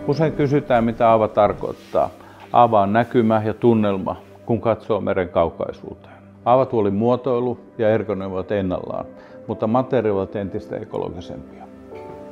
Usein kysytään, mitä aava tarkoittaa. Aava on näkymä ja tunnelma, kun katsoo meren kaukaisuuteen. Aavatuolin muotoilu ja ergonomia ovat ennallaan, mutta materiaalit ovat entistä ekologisempia.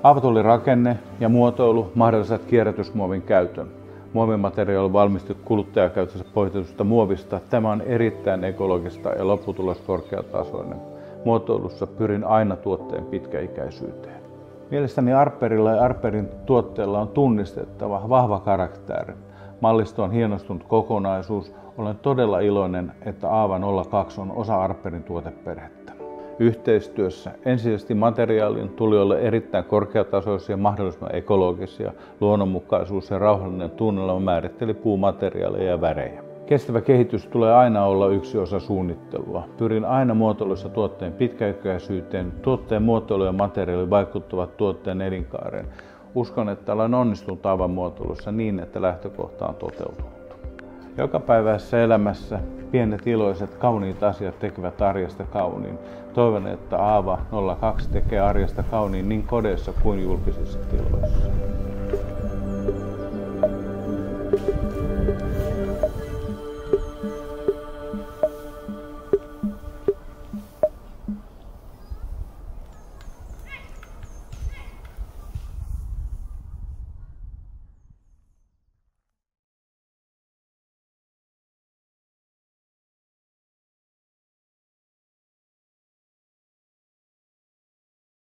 Aavatuolin rakenne ja muotoilu mahdollistavat kierrätysmuovin käytön. Muovimateriaali on valmistettu kuluttajakäytössä poistetusta muovista. Tämä on erittäin ekologista ja lopputulos korkeatasoinen. Muotoilussa pyrin aina tuotteen pitkäikäisyyteen. Mielestäni Arperilla ja Arperin tuotteella on tunnistettava vahva karakteri. Mallisto on hienostunut kokonaisuus. Olen todella iloinen, että Aava 02 on osa Arperin tuoteperhettä. Yhteistyössä ensisijaisesti materiaalin tuli olla erittäin korkeatasoisia ja mahdollisimman ekologisia. Luonnonmukaisuus ja rauhallinen tunnelma määritteli puumateriaaleja ja värejä. Kestävä kehitys tulee aina olla yksi osa suunnittelua. Pyrin aina muotoilussa tuotteen pitkäikäisyyteen. Tuotteen muotoilu ja materiaali vaikuttavat tuotteen elinkaareen. Uskon, että olen onnistunut Aavan muotoilussa niin, että lähtökohta on toteutunut. Jokapäiväisessä elämässä pienet iloiset kauniit asiat tekevät arjesta kauniin. Toivon, että Aava 02 tekee arjesta kauniin niin kodeissa kuin julkisissa tiloissa.